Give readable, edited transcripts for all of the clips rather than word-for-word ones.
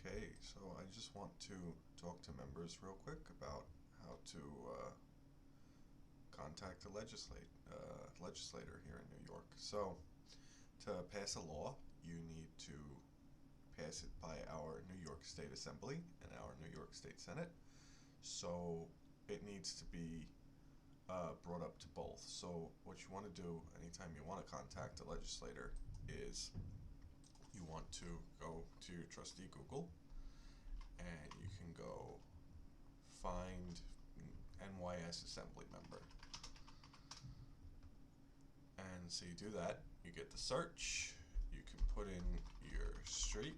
Okay, so I just want to talk to members real quick about how to contact a legislator here in New York. So, to pass a law, you need to pass it by our New York State Assembly and our New York State Senate. So, it needs to be brought up to both. So, what you want to do anytime you want to contact a legislator is you want to go to your trusty Google and you can go find NYS Assembly member. And so you do that, you get the search, you can put in your street,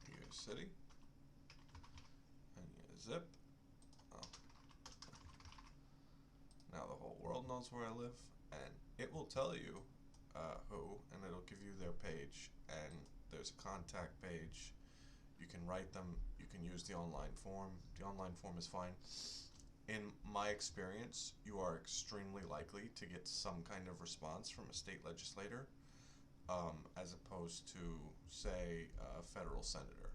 your city, and your zip. Oh. Now the whole world knows where I live, and it will tell you who, and it'll give you their page, and there's a contact page. You can write them, you can use the online form. The online form is fine. In my experience, you are extremely likely to get some kind of response from a state legislator, as opposed to, say, a federal senator.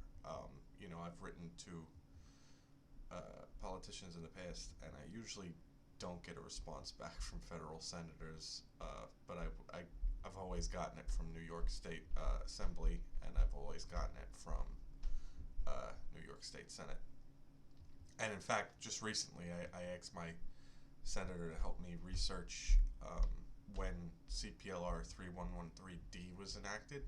I've written to politicians in the past, and I usually don't get a response back from federal senators, but I've always gotten it from New York State Assembly, and I've always gotten it from New York State Senate. And in fact, just recently, I asked my senator to help me research when CPLR 3113D was enacted,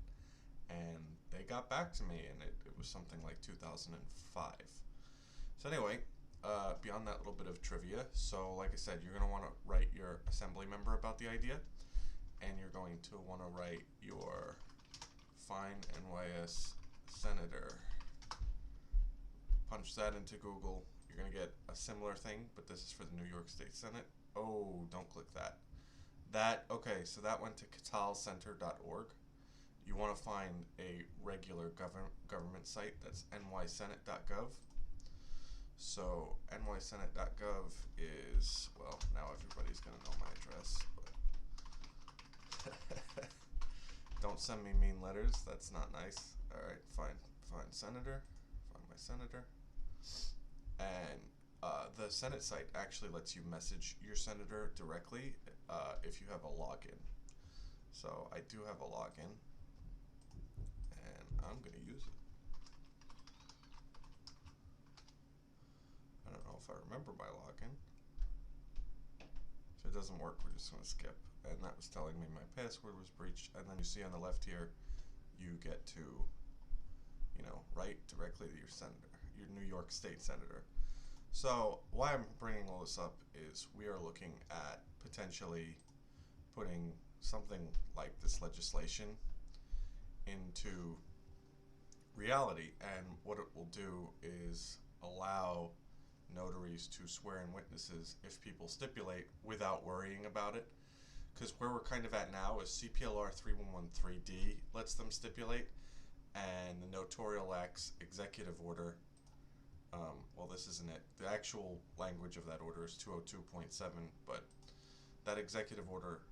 and they got back to me, and it was something like 2005. So anyway, beyond that little bit of trivia, so like I said, you're going to want to write your assembly member about the idea, and you're going to want to write your find NYS Senator. Punch that into Google. You're going to get a similar thing, but this is for the New York State Senate. Oh, don't click that. Okay, so that went to catalcenter.org. You want to find a regular government site, that's nysenate.gov. So nysenate.gov is, well, now everybody's going to know my address, but don't send me mean letters, that's not nice. Alright, find senator, find my senator. And the Senate site actually lets you message your senator directly if you have a login. So I do have a login, and I'm going to use it. I don't know if I remember my login. If it doesn't work, we're just going to skip. And that was telling me my password was breached. And then you see on the left here, you get to, write directly to your senator, your New York State Senator. So why I'm bringing all this up is we are looking at potentially putting something like this legislation into reality, and what it will do is allow notaries to swear in witnesses if people stipulate without worrying about it, because where we're kind of at now is CPLR 3113D lets them stipulate, and the Notarial Act's executive order, well, this isn't it. The actual language of that order is 202.7, but that executive order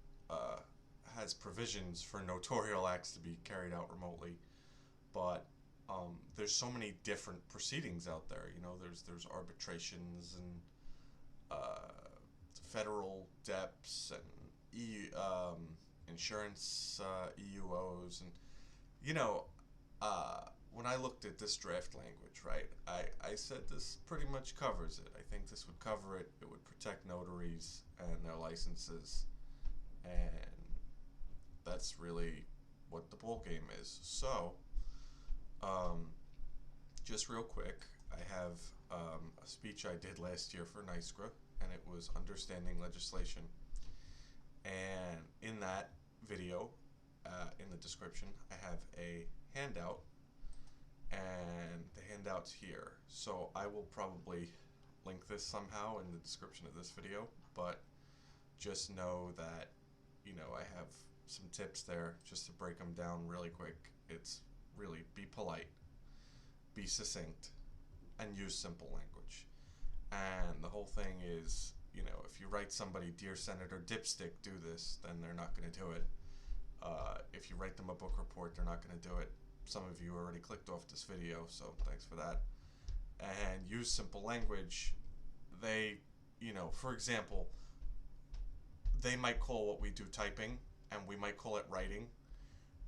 has provisions for notarial acts to be carried out remotely, but there's so many different proceedings out there. There's arbitrations and federal DEPs and insurance EUOs, and when I looked at this draft language, right, I said this pretty much covers it. I think this would cover it. It would protect notaries and their licenses, and that's really what the ball game is. So, just real quick, I have a speech I did last year for NYCRR, and it was Understanding Legislation. And in that video, in the description, I have a handout, and the handout's here. So I will probably link this somehow in the description of this video, but just know that, I have some tips there just to break them down really quick. It's really be polite, be succinct, and use simple language. And the whole thing is, if you write somebody, Dear Senator Dipstick, do this, then they're not going to do it. If you write them a book report, they're not going to do it. some of you already clicked off this video, so thanks for that. And use simple language. They, for example, they might call what we do typing, and we might call it writing.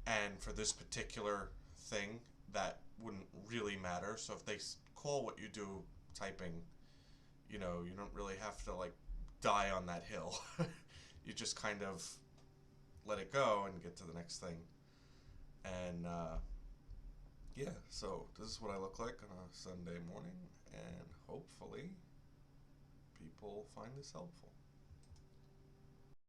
And for this particular thing, that wouldn't really matter. So if they call what you do typing, you don't really have to like die on that hill. You just kind of let it go and get to the next thing. And yeah, so this is what I look like on a Sunday morning, and hopefully people find this helpful.